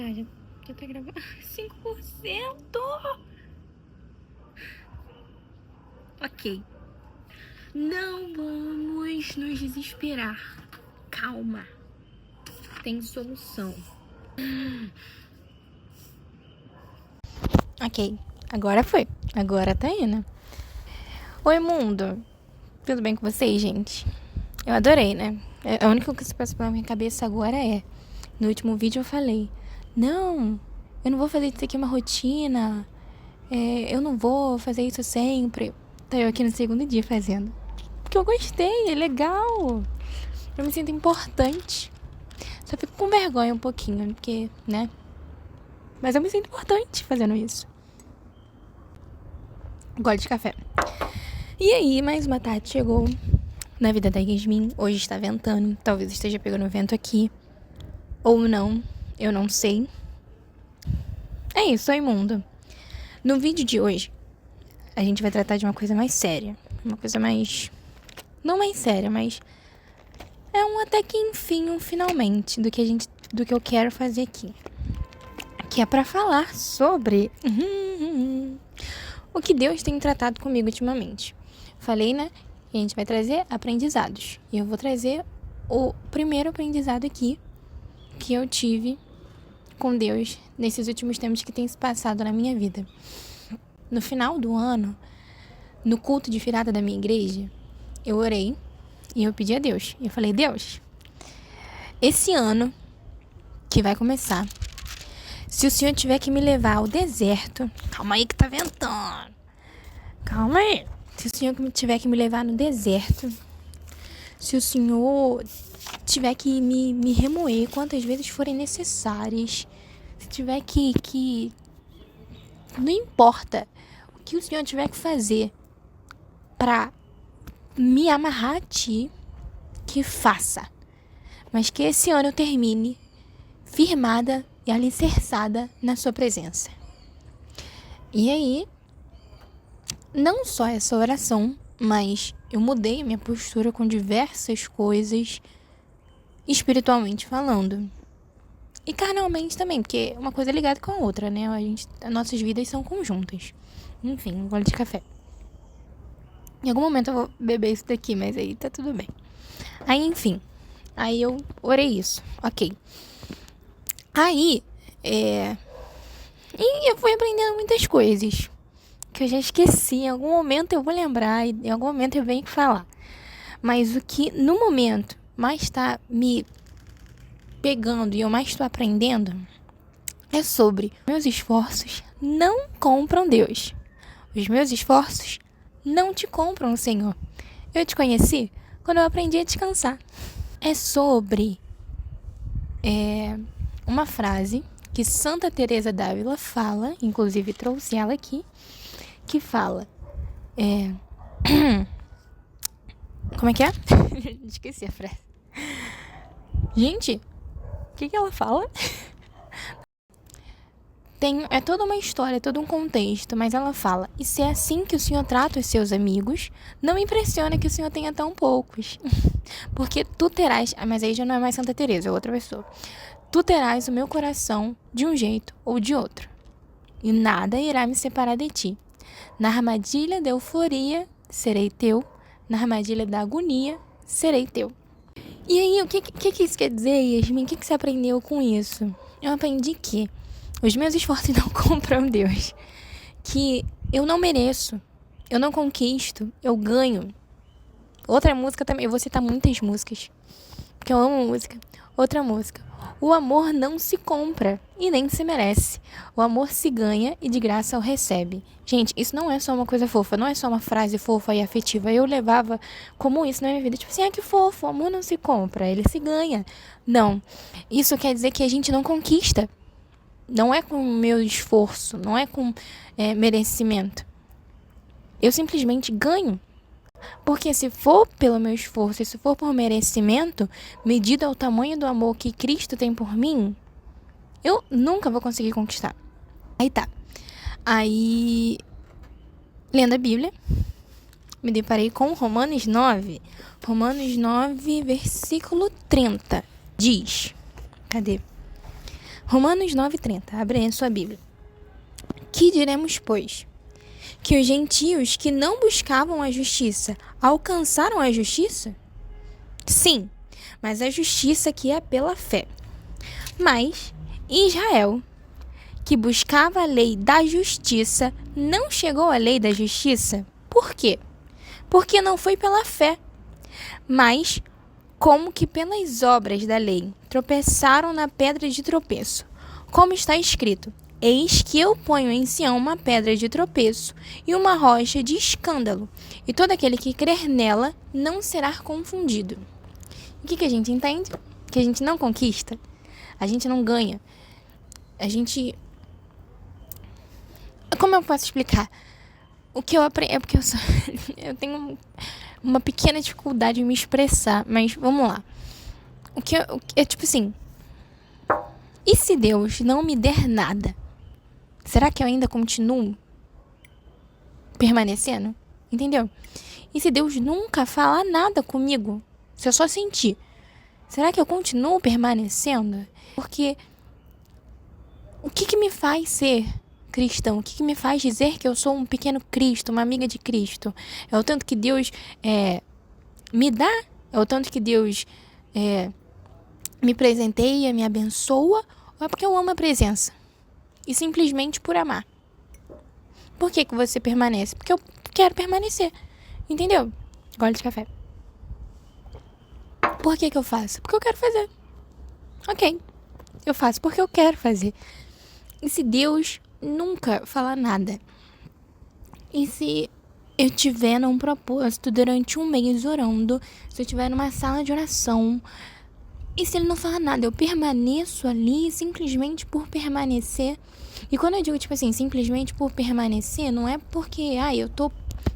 Tá, já tá gravando. 5%! Ok. Não vamos nos desesperar. Calma. Tem solução. Ok. Agora foi. Agora tá indo. Oi, mundo. Tudo bem com vocês, gente? Eu adorei, né? A única coisa que se passa pela minha cabeça agora é... No último vídeo eu falei... Não, eu não vou fazer isso aqui uma rotina. Eu não vou fazer isso sempre. Tá eu aqui no segundo dia fazendo. Porque eu gostei, é legal. Eu me sinto importante. Só fico com vergonha um pouquinho, porque, né? Mas eu me sinto importante fazendo isso. Gole de café. E aí, mais uma tarde chegou na vida da Yasmin. Hoje está ventando. Talvez esteja pegando vento aqui. Ou não. Eu não sei. É isso, oi mundo. No vídeo de hoje, a gente vai tratar de uma coisa mais séria. Uma coisa mais... Não mais séria, mas... É um até que enfim, um finalmente do que eu quero fazer aqui. Que é pra falar sobre... o que Deus tem tratado comigo ultimamente. Falei, né? Que a gente vai trazer aprendizados. E eu vou trazer o primeiro aprendizado aqui que eu tive com Deus nesses últimos tempos que tem se passado na minha vida. No final do ano, no culto de virada da minha igreja, eu orei e eu pedi a Deus. E eu falei, Deus, esse ano que vai começar, se o Senhor tiver que me levar ao deserto... Calma aí que tá ventando. Calma aí. Se o Senhor tiver que me levar no deserto, se o Senhor tiver que me remoer quantas vezes forem necessárias, se tiver que... Não importa o que o Senhor tiver que fazer pra me amarrar a Ti, que faça. Mas que esse ano eu termine firmada e alicerçada na Sua presença. E aí, não só essa oração, mas eu mudei a minha postura com diversas coisas, espiritualmente falando. E carnalmente também, porque uma coisa é ligada com a outra, né? As nossas vidas são conjuntas. Enfim, um gole de café. Em algum momento eu vou beber isso daqui, mas aí tá tudo bem. Aí, enfim. Aí eu orei isso. Ok. Aí, E eu fui aprendendo muitas coisas que eu já esqueci. Em algum momento eu vou lembrar e em algum momento eu venho falar. Mas o que no momento mais está me pegando e eu mais estou aprendendo é sobre meus esforços não compram Deus. Os meus esforços não te compram, Senhor. Eu te conheci quando eu aprendi a descansar. É sobre uma frase que Santa Teresa d'Ávila fala, inclusive trouxe ela aqui, que fala... Como é que é? Esqueci a frase. Gente, o que ela fala? É toda uma história, é todo um contexto, mas ela fala: e se é assim que o Senhor trata os seus amigos, não me impressiona que o Senhor tenha tão poucos. Porque tu terás... Mas aí já não é mais Santa Teresa, é outra pessoa. Tu terás o meu coração de um jeito ou de outro, e nada irá me separar de ti. Na armadilha da euforia, serei teu. Na armadilha da agonia, serei teu. E aí, o que isso quer dizer, Yasmin? O que você aprendeu com isso? Eu aprendi que os meus esforços não compram Deus. Que eu não mereço. Eu não conquisto. Eu ganho. Outra música também. Eu vou citar muitas músicas, porque eu amo música. Outra música. O amor não se compra e nem se merece. O amor se ganha e de graça o recebe. Gente, isso não é só uma coisa fofa, não é só uma frase fofa e afetiva. Eu levava como isso na minha vida. Tipo assim, que fofo, o amor não se compra, ele se ganha. Não, isso quer dizer que a gente não conquista. Não é com o meu esforço, não é com merecimento. Eu simplesmente ganho. Porque se for pelo meu esforço, se for por merecimento, medido ao tamanho do amor que Cristo tem por mim, eu nunca vou conseguir conquistar. Aí tá. Aí, lendo a Bíblia, me deparei com Romanos 9. Romanos 9, versículo 30. Diz... Cadê? Romanos 9:30. Abre aí a sua Bíblia. Que diremos, pois? Que os gentios que não buscavam a justiça alcançaram a justiça? Sim, mas a justiça que é pela fé. Mas Israel, que buscava a lei da justiça, não chegou à lei da justiça. Por quê? Porque não foi pela fé, mas como que pelas obras da lei tropeçaram na pedra de tropeço. Como está escrito: eis que eu ponho em Sião uma pedra de tropeço e uma rocha de escândalo, e todo aquele que crer nela não será confundido. O que a gente entende? Que a gente não conquista, a gente não ganha, a gente... Como eu posso explicar? O que eu aprendi... É porque eu tenho uma pequena dificuldade em me expressar, mas vamos lá. É tipo assim... E se Deus não me der nada? Será que eu ainda continuo permanecendo? Entendeu? E se Deus nunca falar nada comigo? Se eu só sentir, será que eu continuo permanecendo? Porque o que me faz ser cristão? O que me faz dizer que eu sou um pequeno Cristo, uma amiga de Cristo? É o tanto que Deus me dá? É o tanto que Deus me presenteia, me abençoa? Ou é porque eu amo a presença? E simplesmente por amar. Por que você permanece? Porque eu quero permanecer. Entendeu? Gole de café. Por que eu faço? Porque eu quero fazer. Ok. Eu faço porque eu quero fazer. E se Deus nunca falar nada? E se eu tiver num propósito durante um mês orando? Se eu tiver numa sala de oração? E se ele não falar nada? Eu permaneço ali simplesmente por permanecer? E quando eu digo, tipo assim, simplesmente por permanecer, não é porque, eu tô,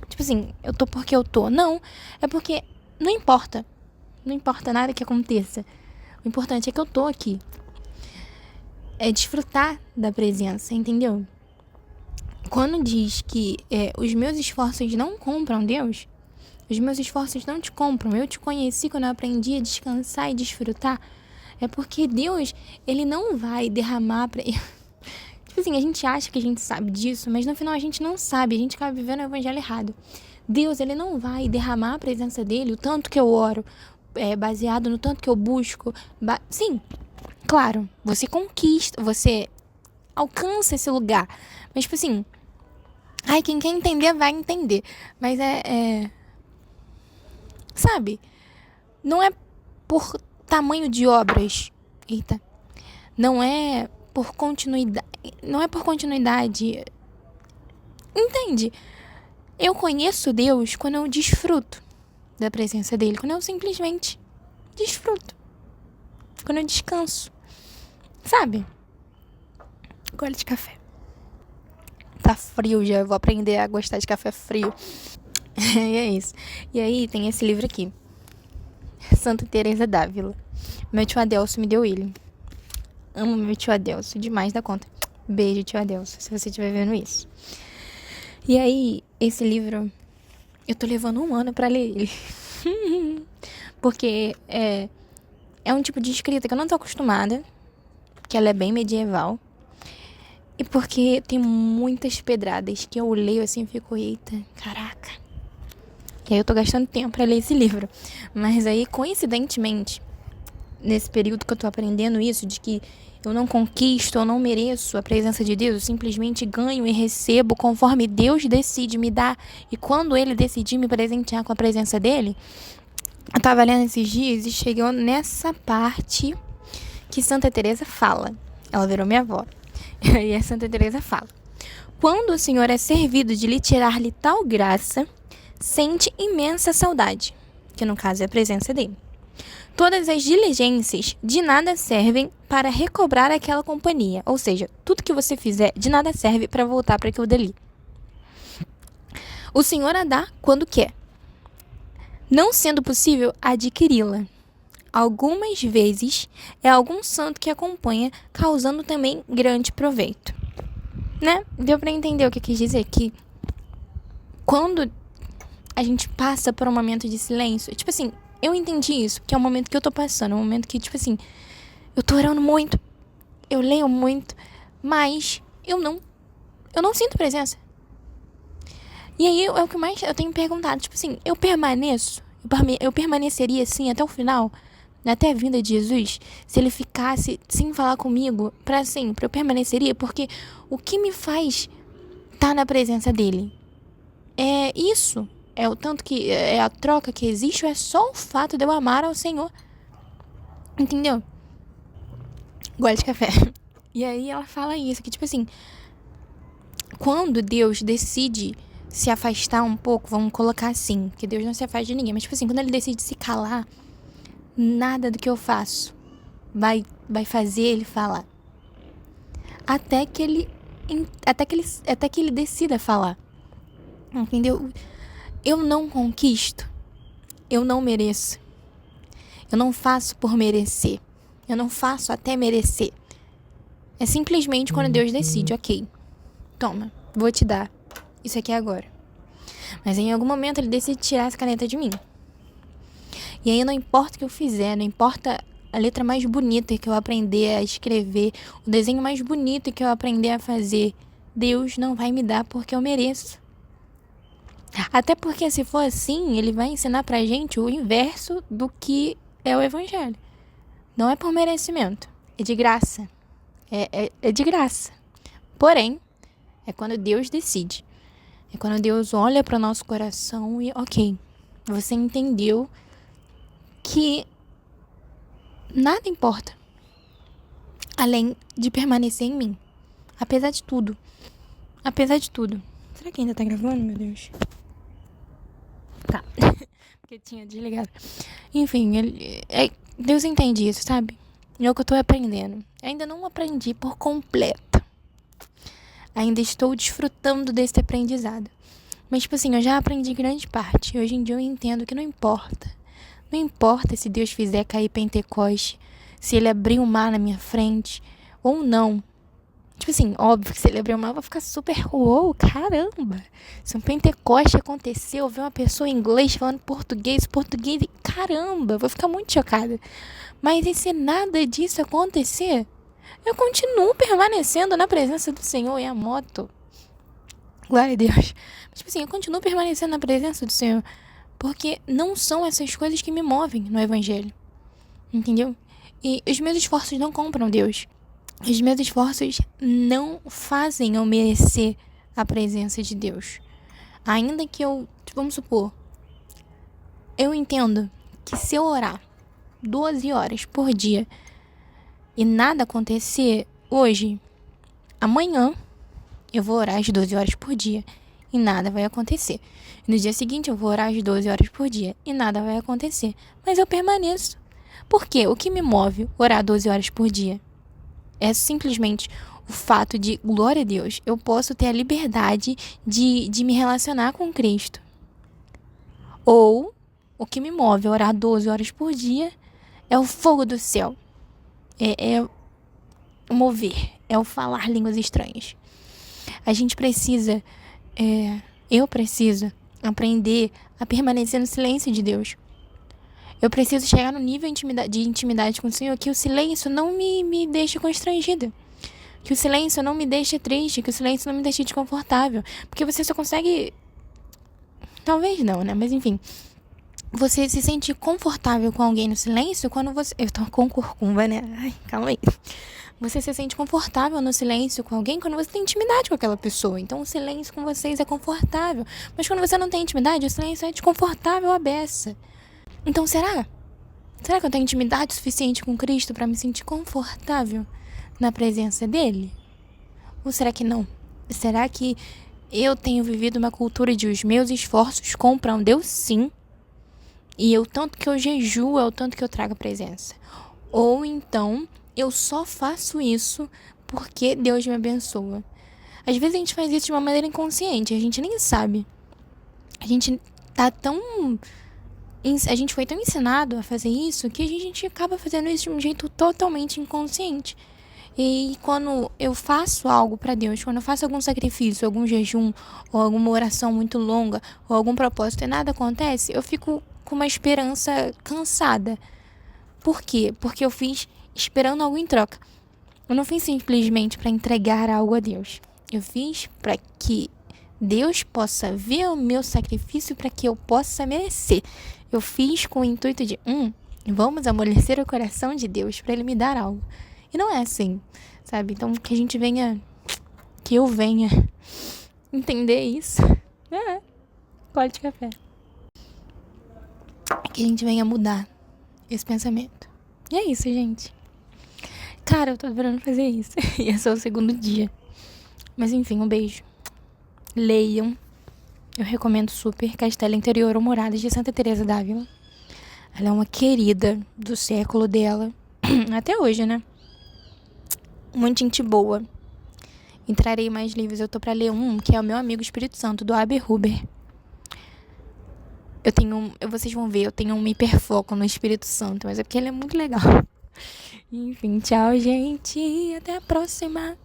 tipo assim, eu tô porque eu tô. Não, é porque não importa. Não importa nada que aconteça. O importante é que eu tô aqui. É desfrutar da presença, entendeu? Quando diz que os meus esforços não compram Deus, os meus esforços não te compram. Eu te conheci quando eu aprendi a descansar e desfrutar. É porque Deus, ele não vai derramar pra... Tipo assim, a gente acha que a gente sabe disso, mas no final a gente não sabe. A gente acaba vivendo o evangelho errado. Deus, ele não vai derramar a presença dele, o tanto que eu oro, baseado no tanto que eu busco. Sim, claro, você conquista, você alcança esse lugar. Mas, tipo assim, quem quer entender vai entender. Mas sabe? Não é por tamanho de obras. Eita. Não é por continuidade. Não é por continuidade. Entende? Eu conheço Deus quando eu desfruto da presença dele. Quando eu simplesmente desfruto. Quando eu descanso. Sabe? Gole de café. Tá frio já. Eu vou aprender a gostar de café frio. E é isso. E aí tem esse livro aqui. Santa Teresa d'Ávila. Meu tio Adelso me deu ele. Amo meu tio Adelso demais da conta. Beijo, tio Adelso, se você estiver vendo isso. E aí, esse livro, eu tô levando 1 ano pra ler ele. Porque é um tipo de escrita que eu não tô acostumada. Que ela é bem medieval. E porque tem muitas pedradas que eu leio assim e fico, eita, caraca. E aí eu tô gastando tempo pra ler esse livro. Mas aí, coincidentemente, nesse período que eu tô aprendendo isso, de que eu não conquisto, eu não mereço a presença de Deus, eu simplesmente ganho e recebo conforme Deus decide me dar. E quando Ele decidir me presentear com a presença dEle, eu tava lendo esses dias e chegou nessa parte que Santa Teresa fala. Ela virou minha avó. E a Santa Teresa fala: quando o Senhor é servido de lhe tirar-lhe tal graça, sente imensa saudade, que no caso é a presença dele. Todas as diligências de nada servem para recobrar aquela companhia. Ou seja, tudo que você fizer de nada serve para voltar para aquilo dali. O Senhor a dá quando quer, não sendo possível adquiri-la. Algumas vezes é algum santo que acompanha, causando também grande proveito. Né? Deu para entender o que eu quis dizer? Que quando a gente passa por um momento de silêncio, tipo assim, eu entendi isso, que é o momento que eu tô passando, é um momento que, tipo assim, eu tô orando muito, eu leio muito, mas eu não sinto presença. E aí, é o que mais eu tenho perguntado, tipo assim, eu permaneceria assim até o final, até a vinda de Jesus, se ele ficasse sem falar comigo pra sempre, eu permaneceria, porque o que me faz estar na presença dele é isso, é o tanto que é a troca que existe, ou é só o fato de eu amar ao Senhor, entendeu? Gosto de café. E aí ela fala isso, que tipo assim, quando Deus decide se afastar um pouco, vamos colocar assim, que Deus não se afasta de ninguém, mas tipo assim, quando ele decide se calar, nada do que eu faço vai fazer ele falar. Até que ele decida falar. Entendeu? Eu não conquisto. Eu não mereço. Eu não faço por merecer. Eu não faço até merecer. É simplesmente quando Deus decide, ok, toma, vou te dar isso aqui agora. Mas em algum momento ele decide tirar essa caneta de mim. E aí não importa o que eu fizer, não importa a letra mais bonita que eu aprender a escrever, o desenho mais bonito que eu aprender a fazer, Deus não vai me dar porque eu mereço. Até porque se for assim, ele vai ensinar pra gente o inverso do que é o evangelho. Não é por merecimento, é de graça. É de graça. Porém, é quando Deus decide. É quando Deus olha para o nosso coração e, ok, você entendeu que nada importa além de permanecer em mim. Apesar de tudo. Apesar de tudo. Será que ainda tá gravando, meu Deus? Tá. Porque tinha desligado. Enfim, Deus entende isso, sabe? É o que eu tô aprendendo. Ainda não aprendi por completo. Ainda estou desfrutando desse aprendizado. Mas, tipo assim, eu já aprendi grande parte. Hoje em dia eu entendo que não importa. Não importa se Deus fizer cair Pentecoste, se ele abrir o mar na minha frente, ou não. Tipo assim, óbvio que se ele abrir o mar, eu vou ficar super, uou, caramba. Se um Pentecoste acontecer, eu ver uma pessoa em inglês falando português, e caramba, eu vou ficar muito chocada. Mas e se nada disso acontecer, eu continuo permanecendo na presença do Senhor e a moto. Glória a Deus. Mas, tipo assim, eu continuo permanecendo na presença do Senhor. Porque não são essas coisas que me movem no Evangelho. Entendeu? E os meus esforços não compram Deus. Os meus esforços não fazem eu merecer a presença de Deus. Ainda que vamos supor, eu entendo que se eu orar 12 horas por dia e nada acontecer hoje, amanhã eu vou orar as 12 horas por dia e nada vai acontecer. No dia seguinte eu vou orar as 12 horas por dia e nada vai acontecer. Mas eu permaneço. Por quê? O que me move orar 12 horas por dia? É simplesmente o fato de, glória a Deus, eu posso ter a liberdade de me relacionar com Cristo. Ou, o que me move orar 12 horas por dia é o fogo do céu. É o mover, é o falar línguas estranhas. A gente precisa, eu preciso aprender a permanecer no silêncio de Deus. Eu preciso chegar no nível de intimidade com o Senhor que o silêncio não me deixe constrangida. Que o silêncio não me deixe triste, que o silêncio não me deixe desconfortável. Porque você só consegue... Talvez não, né? Mas enfim. Você se sente confortável com alguém no silêncio quando você... Eu tô com curcumba, né? Ai, calma aí. Você se sente confortável no silêncio com alguém quando você tem intimidade com aquela pessoa. Então o silêncio com vocês é confortável. Mas quando você não tem intimidade, o silêncio é desconfortável à beça. Então será? Será que eu tenho intimidade suficiente com Cristo para me sentir confortável na presença dele? Ou será que não? Será que eu tenho vivido uma cultura de os meus esforços compram Deus sim? E o tanto que eu jejuo é o tanto que eu trago a presença. Ou então eu só faço isso porque Deus me abençoa. Às vezes a gente faz isso de uma maneira inconsciente, a gente nem sabe. A gente foi tão ensinado a fazer isso que a gente acaba fazendo isso de um jeito totalmente inconsciente. E quando eu faço algo pra Deus, quando eu faço algum sacrifício, algum jejum, ou alguma oração muito longa, ou algum propósito e nada acontece, eu fico com uma esperança cansada. Por quê? Porque eu fiz esperando algo em troca. Eu não fiz simplesmente para entregar algo a Deus. Eu fiz para que Deus possa ver o meu sacrifício, para que eu possa merecer. Eu fiz com o intuito de, vamos amolecer o coração de Deus para Ele me dar algo. E não é assim, sabe? Então, que eu venha entender isso. Pode café. Que a gente venha mudar esse pensamento. E é isso, gente. Cara, eu tô adorando fazer isso. E é só o segundo dia. Mas enfim, um beijo. Leiam. Eu recomendo super Castelo Interior ou Moradas de Santa Teresa d'Ávila. Ela é uma querida do século dela. Até hoje, né? Muita gente boa. Entrarei mais livros. Eu tô pra ler um que é o Meu Amigo Espírito Santo, do Aber Huber. Vocês vão ver, eu tenho um hiperfoco no Espírito Santo, mas é porque ele é muito legal. Enfim, tchau, gente. Até a próxima.